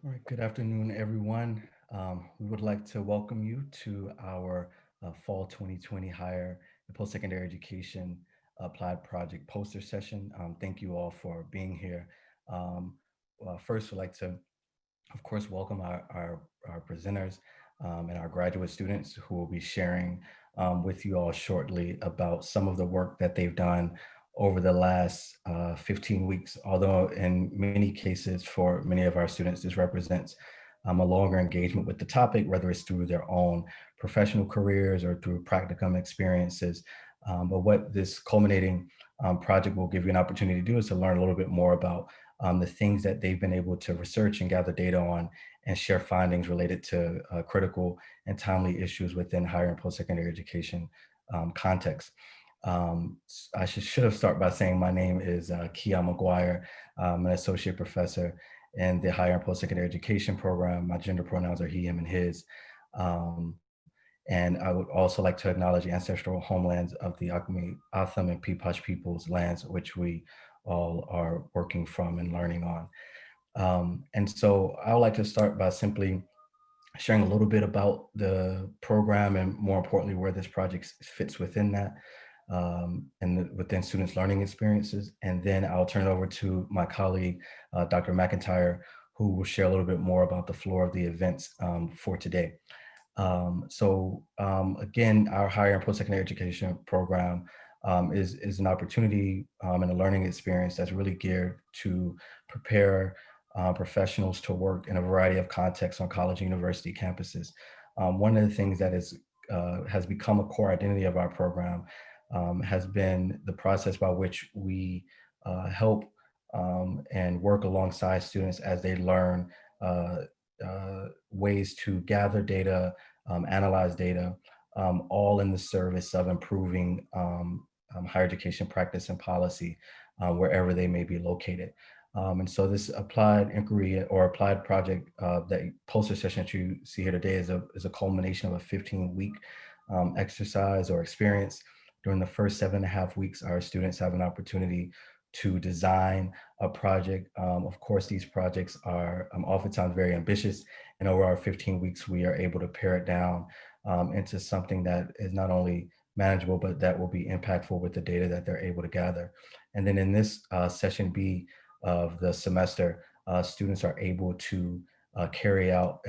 All right, good afternoon, everyone. We would like to welcome you to our Fall 2020 Higher and Post-Secondary Education Applied Project poster session. Thank you all for being here. First, we'd like to, of course, welcome our presenters and our graduate students who will be sharing with you all shortly about some of the work that they've done over the last 15 weeks, although in many cases for many of our students, this represents a longer engagement with the topic, whether it's through their own professional careers or through practicum experiences. But what this culminating project will give you an opportunity to do is to learn a little bit more about the things that they've been able to research and gather data on and share findings related to critical and timely issues within higher and post-secondary education context. I should have started by saying my name is Kia McGuire. I'm an associate professor in the higher and post-secondary education program. My gender pronouns are he, him, and his. Um, and I would also like to acknowledge the ancestral homelands of the Acme, Atham, and Peepash peoples' lands, which we all are working from and learning on. And so I would like to start by simply sharing a little bit about the program and more importantly, where this project fits within that within students' learning experiences. And then I'll turn it over to my colleague, Dr. McIntyre, who will share a little bit more about the floor of the events for today. Again, our higher and post-secondary education program is an opportunity and a learning experience that's really geared to prepare professionals to work in a variety of contexts on college and university campuses. One of the things that has become a core identity of our program has been the process by which we help and work alongside students as they learn ways to gather data, analyze data, all in the service of improving higher education practice and policy wherever they may be located. And so this applied inquiry or applied project, that poster session that you see here today is a culmination of a 15-week exercise or experience. During the first 7.5 weeks, our students have an opportunity to design a project. Of course, these projects are oftentimes very ambitious, and over our 15 weeks, we are able to pare it down into something that is not only manageable, but that will be impactful with the data that they're able to gather. And then in this session B of the semester, students are able to carry out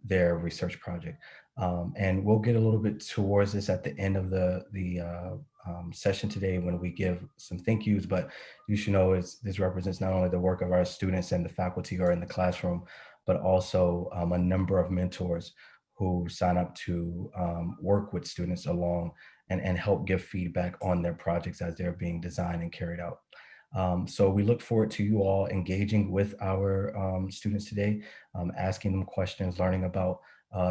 their research project. And we'll get a little bit towards this at the end of the session today when we give some thank yous, but you should know this represents not only the work of our students and the faculty who are in the classroom, but also a number of mentors who sign up to work with students along and help give feedback on their projects as they're being designed and carried out. So we look forward to you all engaging with our students today, asking them questions, learning about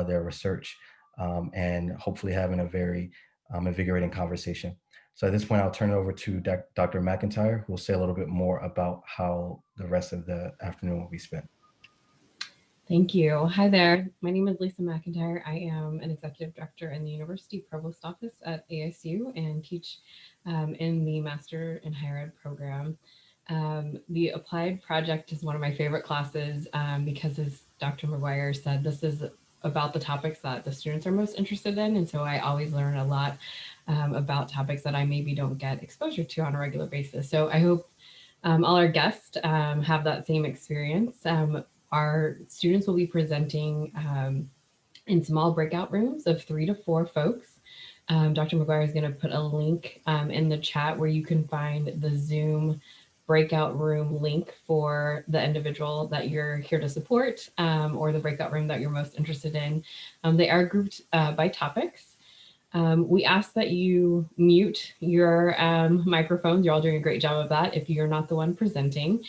their research, and hopefully having a very invigorating conversation. So at this point, I'll turn it over to Dr. McIntyre, who will say a little bit more about how the rest of the afternoon will be spent. Thank you. Hi there. My name is Lisa McIntyre. I am an executive director in the University Provost Office at ASU and teach in the Master in Higher Ed program. The applied project is one of my favorite classes because, as Dr. McGuire said, this is about the topics that the students are most interested in. And so I always learn a lot about topics that I maybe don't get exposure to on a regular basis. So I hope all our guests have that same experience. Our students will be presenting in small breakout rooms of 3 to 4 folks. Dr. McGuire is going to put a link in the chat where you can find the Zoom breakout room link for the individual that you're here to support or the breakout room that you're most interested in. They are grouped by topics. We ask that you mute your microphones. You're all doing a great job of that if you're not the one presenting.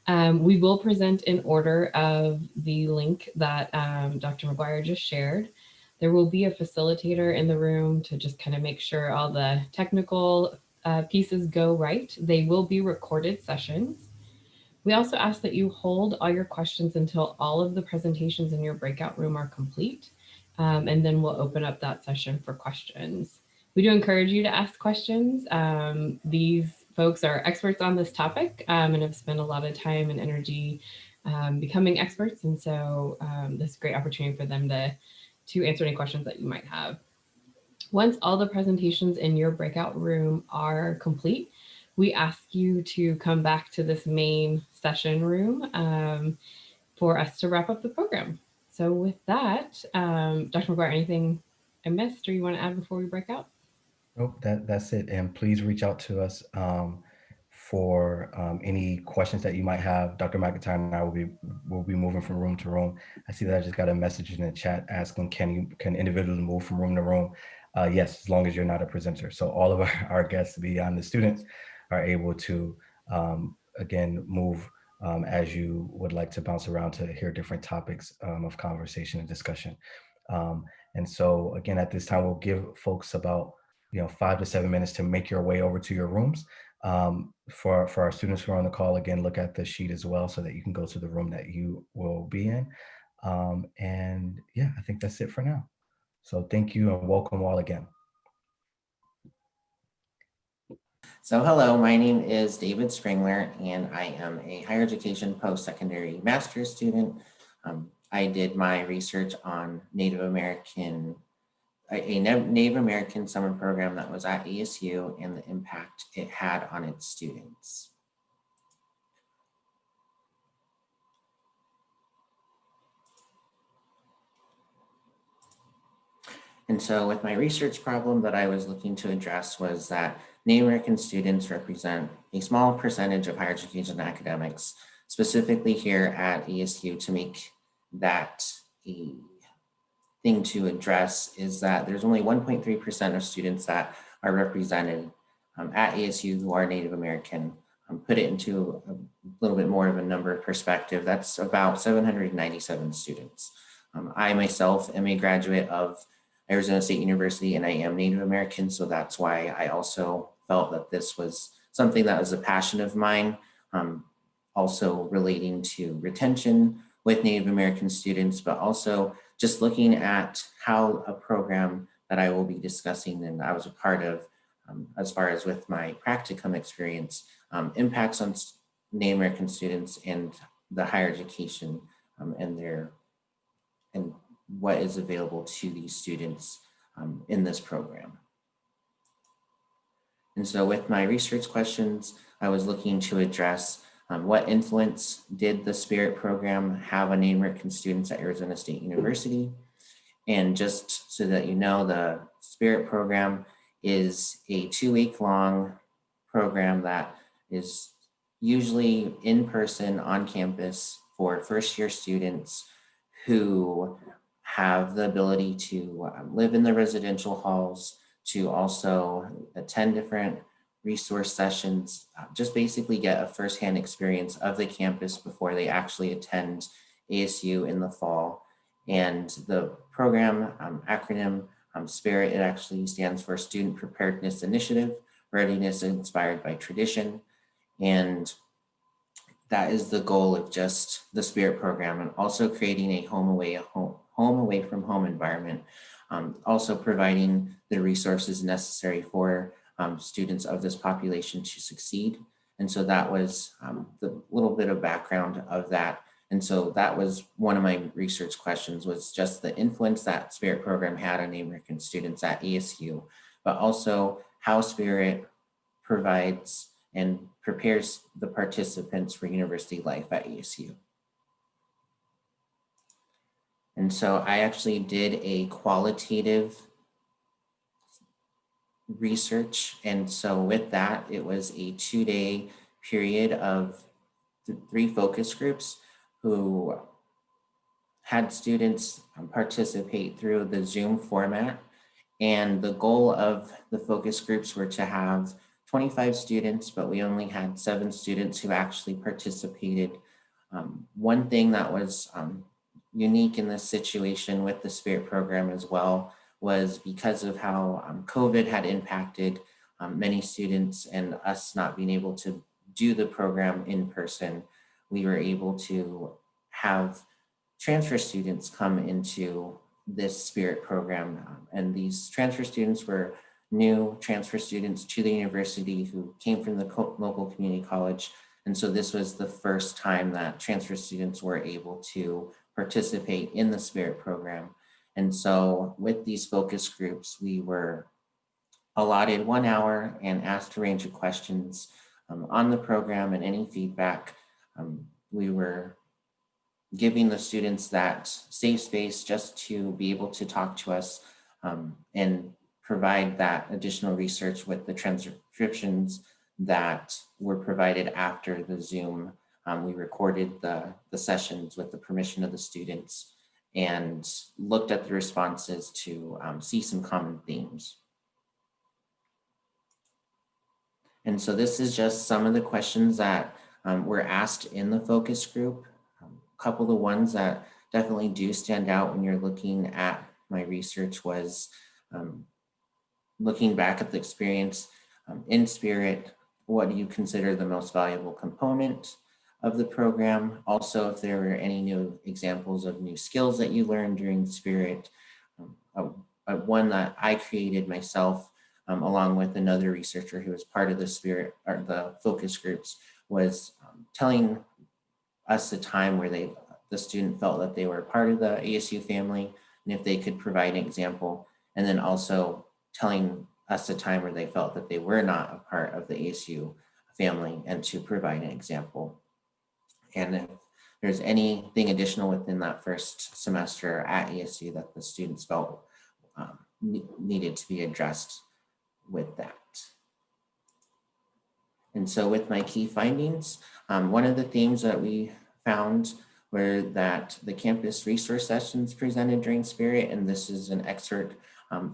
We will present in order of the link that Dr. McGuire just shared. There will be a facilitator in the room to just kind of make sure all the technical pieces go right. They will be recorded sessions. We also ask that you hold all your questions until all of the presentations in your breakout room are complete. And then we'll open up that session for questions. We do encourage you to ask questions. These folks are experts on this topic and have spent a lot of time and energy becoming experts. And so this is a great opportunity for them to answer any questions that you might have. Once all the presentations in your breakout room are complete, we ask you to come back to this main session room for us to wrap up the program. So with that, Dr. McGuire, anything I missed or you want to add before we break out? Nope, that's it. And please reach out to us for any questions that you might have. Dr. McIntyre and I will be moving from room to room. I see that I just got a message in the chat asking, can individuals move from room to room? Yes, as long as you're not a presenter. So all of our guests beyond the students are able to again move as you would like to bounce around to hear different topics of conversation and discussion. Um, and so again, at this time, we'll give folks about 5 to 7 minutes to make your way over to your rooms. For our students who are on the call, again, look at the sheet as well so that you can go to the room that you will be in. And yeah, I think that's it for now. So thank you and welcome all again. So hello, my name is David Sprengeler, and I am a higher education post-secondary master's student. I did my research on a Native American summer program that was at ASU and the impact it had on its students. And so with my research problem that I was looking to address was that Native American students represent a small percentage of higher education academics, specifically here at ASU. To make that a thing to address is that there's only 1.3% of students that are represented at ASU who are Native American. Put it into a little bit more of a number perspective, that's about 797 students. I myself am a graduate of Arizona State University and I am Native American, so that's why I also felt that this was something that was a passion of mine, also relating to retention with Native American students, but also just looking at how a program that I will be discussing and I was a part of, as far as with my practicum experience, impacts on Native American students and the higher education and what is available to these students in this program. And so with my research questions, I was looking to address what influence did the SPIRIT program have on Native American students at Arizona State University? And just so that you know, the SPIRIT program is a 2-week-long program that is usually in person on campus for first-year students who have the ability to live in the residential halls, to also attend different resource sessions, just basically get a firsthand experience of the campus before they actually attend ASU in the fall. And the program acronym SPIRIT, it actually stands for Student Preparedness Initiative, Readiness Inspired by Tradition. And that is the goal of just the SPIRIT program, and also creating a home away from home environment, also providing the resources necessary for students of this population to succeed. And so that was the little bit of background of that. And so that was one of my research questions, was just the influence that SPIRIT program had on Native American students at ASU, but also how SPIRIT provides and prepares the participants for university life at ASU. And so I actually did a qualitative research. And so with that, it was a 2-day period of 3 focus groups who had students participate through the Zoom format. And the goal of the focus groups were to have 25 students, but we only had 7 students who actually participated. One thing that was unique in this situation with the SPIRIT program as well was because of how COVID had impacted many students and us not being able to do the program in person, we were able to have transfer students come into this SPIRIT program. And these transfer students were new transfer students to the university who came from the local community college And so this was the first time that transfer students were able to participate in the Spirit program. And so with these focus groups, we were allotted 1 hour and asked a range of questions on the program and any feedback. We were giving the students that safe space just to be able to talk to us and provide that additional research with the transcriptions that were provided after the Zoom. We recorded the sessions with the permission of the students and looked at the responses to see some common themes. And so this is just some of the questions that were asked in the focus group. A couple of the ones that definitely do stand out when you're looking at my research was looking back at the experience in Spirit. What do you consider the most valuable component of the program? Also, if there were any new examples of new skills that you learned during Spirit. One that I created myself along with another researcher who was part of the Spirit or the focus groups was telling us a time where the student felt that they were part of the ASU family and if they could provide an example, and then also telling us a time where they felt that they were not a part of the ASU family and to provide an example. And if there's anything additional within that first semester at ASU that the students felt needed to be addressed with that. And so with my key findings, one of the themes that we found were that the campus resource sessions presented during Spirit, and this is an excerpt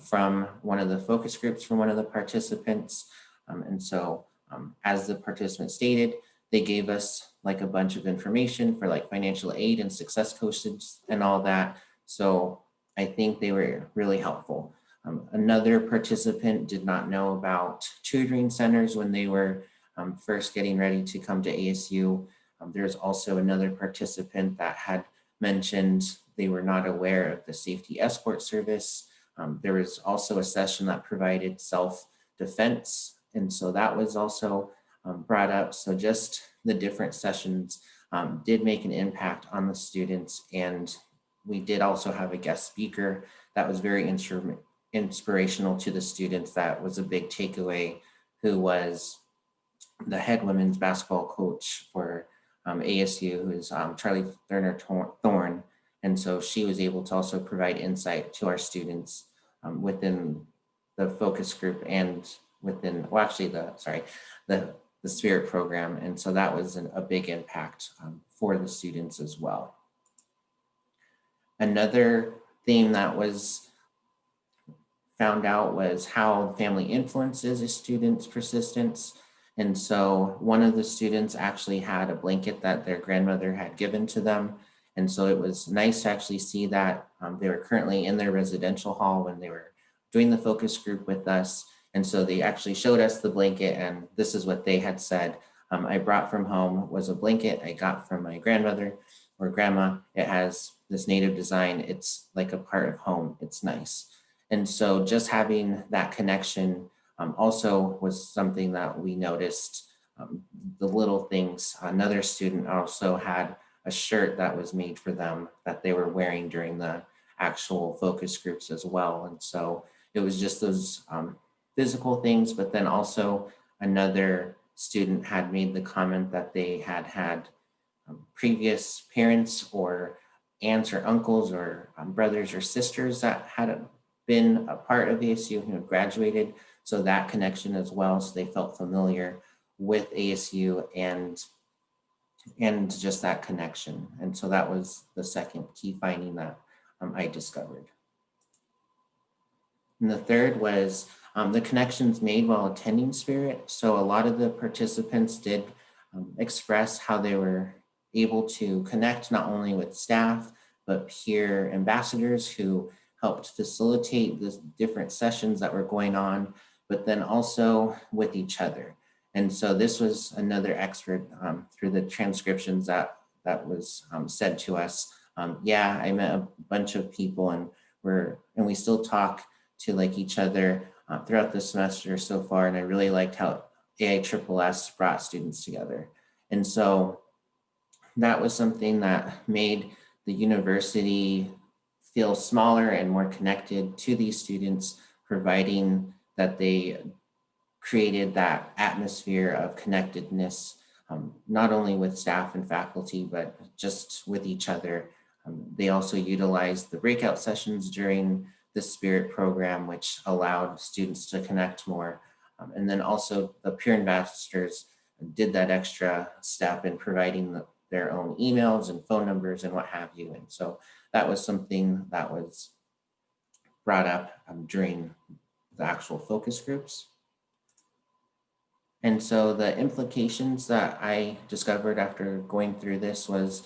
from one of the focus groups from one of the participants. And so as the participant stated, they gave us like a bunch of information for like financial aid and success coaches and all that. So I think they were really helpful. Another participant did not know about tutoring centers when they were first getting ready to come to ASU. There's also another participant that had mentioned they were not aware of the safety escort service. There was also a session that provided self-defense. And so that was also brought up. So just the different sessions did make an impact on the students. And we did also have a guest speaker that was very inspirational to the students. That was a big takeaway, who was the head women's basketball coach for ASU, who is Charlie Thorne. And so she was able to also provide insight to our students within the focus group and within, well, actually the Spirit program. And so that was a big impact for the students as well. Another theme that was found out was how family influences a student's persistence. And so one of the students actually had a blanket that their grandmother had given to them. And so it was nice to actually see that they were currently in their residential hall when they were doing the focus group with us. And so they actually showed us the blanket, and this is what they had said. I brought from home was a blanket I got from my grandmother or grandma. It has this native design. It's like a part of home. It's nice. And so just having that connection also was something that we noticed, the little things. Another student also had a shirt that was made for them that they were wearing during the actual focus groups as well. And so it was just those physical things, but then also another student had made the comment that they had previous parents or aunts or uncles or brothers or sisters that had been a part of ASU who had graduated. So that connection as well. So they felt familiar with ASU and just that connection. And so that was the second key finding that I discovered. And the third was the connections made while attending Spirit. So a lot of the participants did express how they were able to connect not only with staff, but peer ambassadors who helped facilitate the different sessions that were going on, but then also with each other. And so this was another expert through the transcriptions that was said to us. Yeah, I met a bunch of people and we still talk to like each other throughout the semester so far. And I really liked how AISSS brought students together. And so that was something that made the university feel smaller and more connected to these students, providing that they created that atmosphere of connectedness, not only with staff and faculty, but just with each other. They also utilized the breakout sessions during the Spirit program, which allowed students to connect more. And then also the peer ambassadors did that extra step in providing their own emails and phone numbers and what have you. And so that was something that was brought up during the actual focus groups. And so the implications that I discovered after going through this was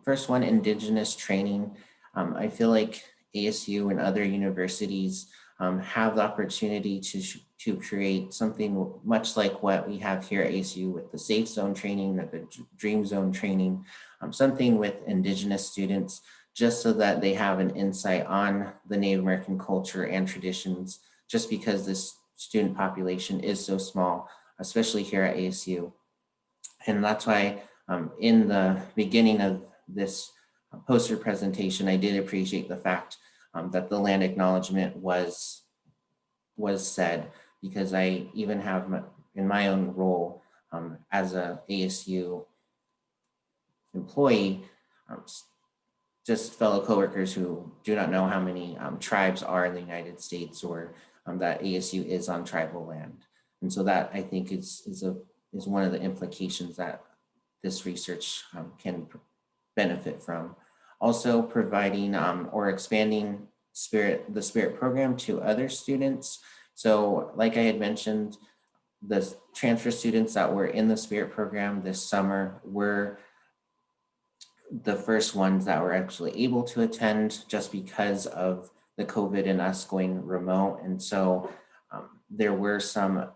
first one, Indigenous training. I feel like ASU and other universities have the opportunity to create something much like what we have here at ASU with the Safe Zone training or the Dream Zone training, something with Indigenous students, just so that they have an insight on the Native American culture and traditions, just because this student population is so small, especially here at ASU. And that's why in the beginning of this poster presentation, I did appreciate the fact that the land acknowledgement was said, because I even have in my own role as a ASU employee, just fellow coworkers who do not know how many tribes are in the United States, or that ASU is on tribal land. And so that, I think, is one of the implications that this research can benefit from. Also providing or expanding the Spirit program to other students. So like I had mentioned, the transfer students that were in the Spirit program this summer were the first ones that were actually able to attend, just because of the COVID and us going remote. And so there were some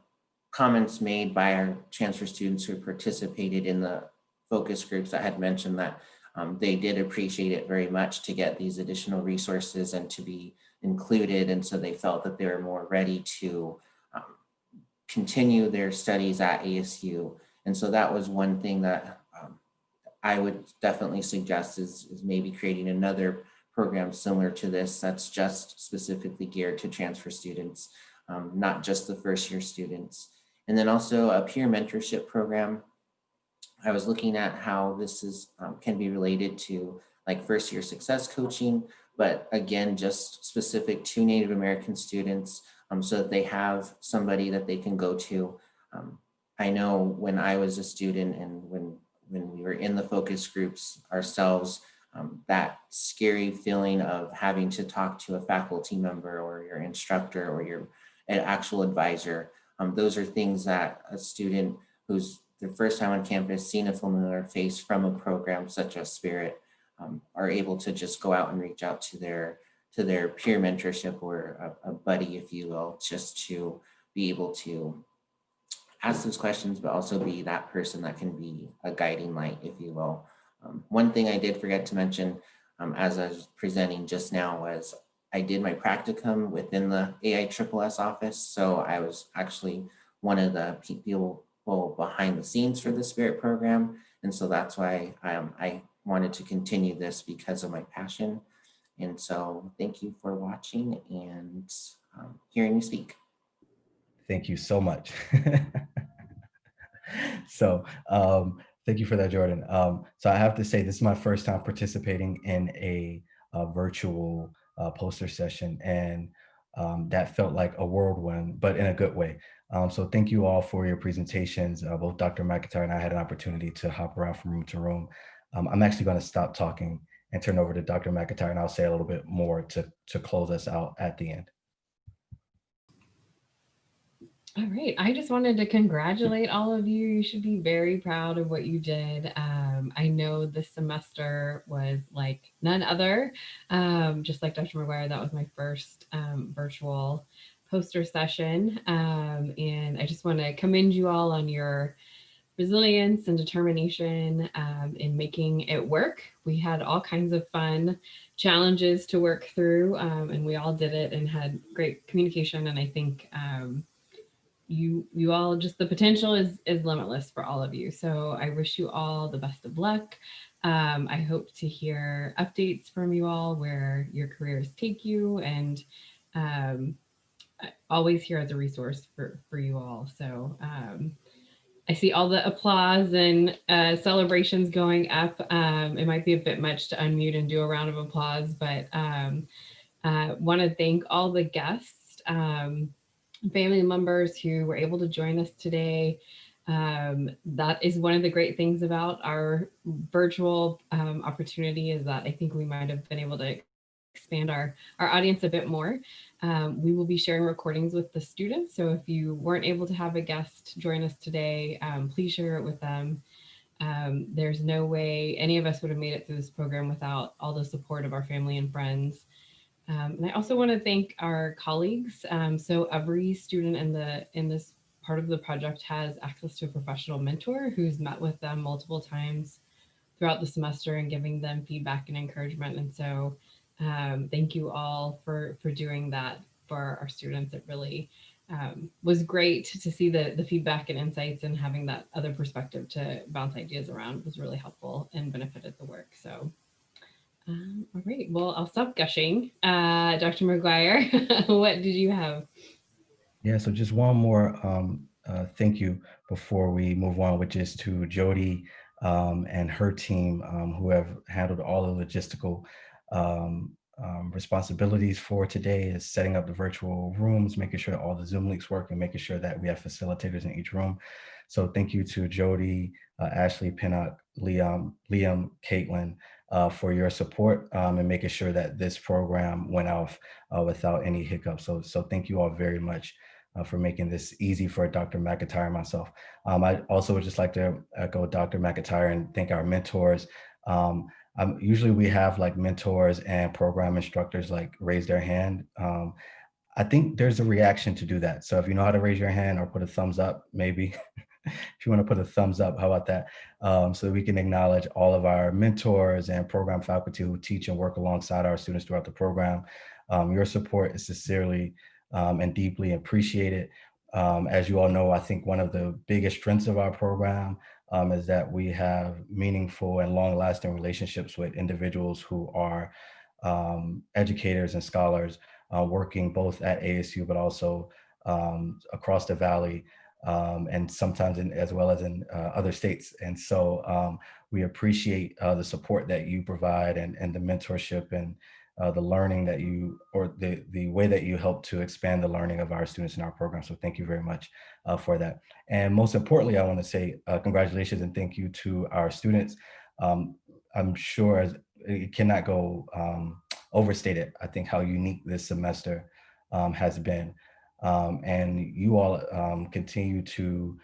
comments made by our transfer students who participated in the focus groups that had mentioned that they did appreciate it very much to get these additional resources and to be included. And so they felt that they were more ready to continue their studies at ASU. And so that was one thing that I would definitely suggest is maybe creating another program similar to this that's just specifically geared to transfer students, not just the first year students. And then also a peer mentorship program. I was looking at how this is can be related to like first year success coaching, but again, just specific to Native American students, so that they have somebody that they can go to. I know when I was a student and when we were in the focus groups ourselves, that scary feeling of having to talk to a faculty member or your instructor or an actual advisor. Those are things that a student who's their first time on campus, seeing a familiar face from a program such as Spirit, are able to just go out and reach out to their peer mentorship or a buddy, if you will, just to be able to ask those questions, but also be that person that can be a guiding light, if you will. One thing I did forget to mention as I was presenting just now was I did my practicum within the AISSS office. So I was actually one of the people behind the scenes for the Spirit program. And so that's why I wanted to continue this, because of my passion. And so thank you for watching and hearing me speak. Thank you so much. So thank you for that, Jordan. So I have to say, this is my first time participating in a virtual poster session, and that felt like a whirlwind, but in a good way. So thank you all for your presentations. Both Dr. McIntyre and I had an opportunity to hop around from room to room. I'm actually going to stop talking and turn over to Dr. McIntyre, and I'll say a little bit more to close us out at the end. All right. I just wanted to congratulate all of you. You should be very proud of what you did. I know this semester was like none other. Just like Dr. McGuire, that was my first virtual poster session. And I just want to commend you all on your resilience and determination in making it work. We had all kinds of fun challenges to work through, and we all did it and had great communication. And I think you all, just the potential is limitless for all of you. So I wish you all the best of luck. I hope to hear updates from you all where your careers take you, and um, always here as a resource for you all. So I see all the applause and celebrations going up. It might be a bit much to unmute and do a round of applause, but want to thank all the guests, family members who were able to join us today. That is one of the great things about our virtual opportunity, is that I think we might have been able to expand our audience a bit more. We will be sharing recordings with the students. So if you weren't able to have a guest join us today, please share it with them. There's no way any of us would have made it through this program without all the support of our family and friends. And I also want to thank our colleagues. So every student in this part of the project has access to a professional mentor who's met with them multiple times throughout the semester and giving them feedback and encouragement. And so thank you all for doing that for our students. It really was great to see the feedback and insights, and having that other perspective to bounce ideas around was really helpful and benefited the work. So all right, well, I'll stop gushing. Dr. McGuire, what did you have? Yeah, so just one more thank you before we move on, which is to Jody and her team, who have handled all the logistical responsibilities for today, is setting up the virtual rooms, making sure that all the Zoom links work, and making sure that we have facilitators in each room. So thank you to Jody, Ashley, Pinnock, Liam, Caitlin, for your support and making sure that this program went off without any hiccups. So thank you all very much for making this easy for Dr. McIntyre and myself. I also would just like to echo Dr. McIntyre and thank our mentors. Usually we have like mentors and program instructors like raise their hand. I think there's a reaction to do that. So if you know how to raise your hand or put a thumbs up, maybe if you want to put a thumbs up, how about that? So that we can acknowledge all of our mentors and program faculty who teach and work alongside our students throughout the program. Your support is sincerely and deeply appreciated. As you all know, I think one of the biggest strengths of our program is that we have meaningful and long-lasting relationships with individuals who are educators and scholars working both at ASU, but also across the Valley, and sometimes as well as in other states. And so we appreciate the support that you provide, and the mentorship, and the learning that you, or the way that you help to expand the learning of our students in our program. So thank you very much for that. And most importantly, I want to say congratulations and thank you to our students. I'm sure it cannot go overstated, I think, how unique this semester has been. And you all continue to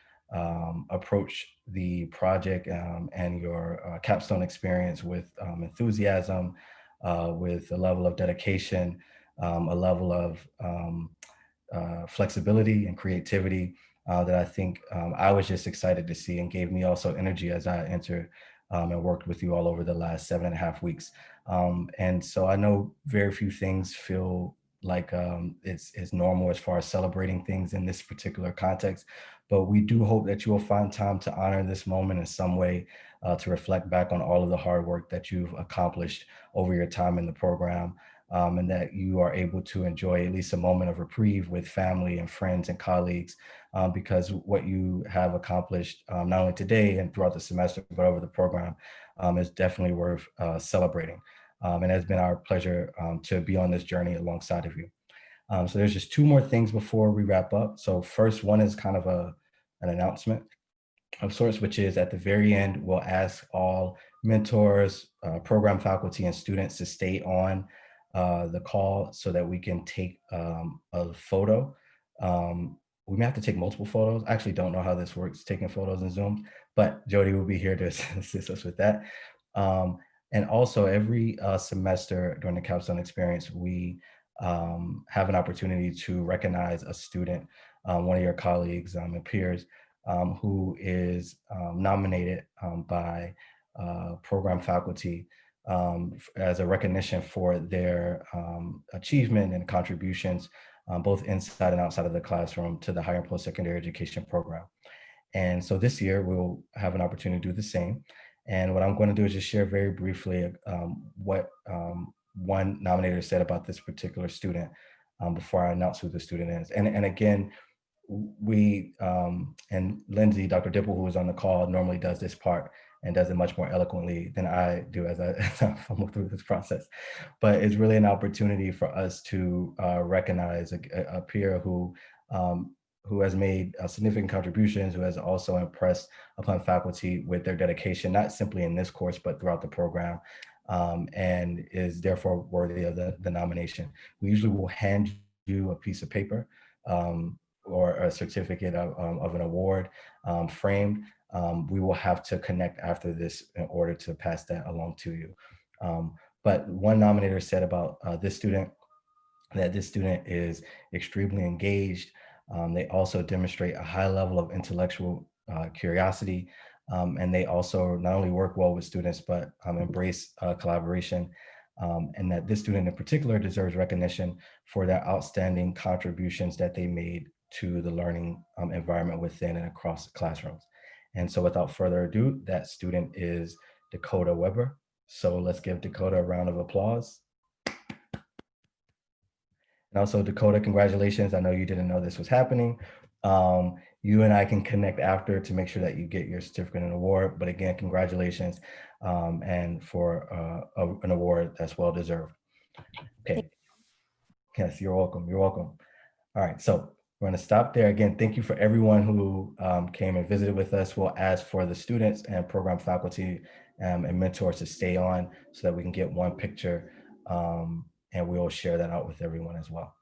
approach the project and your capstone experience with enthusiasm, with a level of dedication, a level of flexibility and creativity that I think I was just excited to see, and gave me also energy as I entered and worked with you all over the last 7.5 weeks. And so I know very few things feel like it's normal as far as celebrating things in this particular context, but we do hope that you will find time to honor this moment in some way, to reflect back on all of the hard work that you've accomplished over your time in the program, and that you are able to enjoy at least a moment of reprieve with family and friends and colleagues, because what you have accomplished not only today and throughout the semester, but over the program is definitely worth celebrating. And it has been our pleasure to be on this journey alongside of you. So there's just two more things before we wrap up. So first one is kind of an announcement of sorts, which is at the very end, we'll ask all mentors, program faculty, and students to stay on the call so that we can take a photo. We may have to take multiple photos. I actually don't know how this works, taking photos in Zoom, but Jody will be here to assist us with that. And also every semester during the capstone experience, we have an opportunity to recognize a student, one of your colleagues and peers, who is nominated by program faculty as a recognition for their achievement and contributions both inside and outside of the classroom, to the higher and post-secondary education program. And so this year we'll have an opportunity to do the same. And what I'm going to do is just share very briefly what one nominator said about this particular student before I announce who the student is. And again, we and Lindsay, Dr. Dipple, who is on the call, normally does this part and does it much more eloquently than I do as I fumble through this process. But it's really an opportunity for us to recognize a peer who has made significant contributions, who has also impressed upon faculty with their dedication, not simply in this course, but throughout the program, and is therefore worthy of the nomination. We usually will hand you a piece of paper or a certificate of an award framed. We will have to connect after this in order to pass that along to you. But one nominator said about this student, that this student is extremely engaged. They also demonstrate a high level of intellectual curiosity, and they also not only work well with students, but embrace collaboration, and that this student in particular deserves recognition for their outstanding contributions that they made to the learning environment within and across classrooms. And so without further ado, that student is Dakota Weber. So let's give Dakota a round of applause. And also, Dakota, congratulations. I know you didn't know this was happening. You and I can connect after to make sure that you get your certificate and award. But again, congratulations, and for an award that's well deserved. Okay. Yes, you're welcome. You're welcome. All right. So we're going to stop there. Again, thank you for everyone who came and visited with us. We'll ask for the students and program faculty and mentors to stay on so that we can get one picture, and we'll share that out with everyone as well.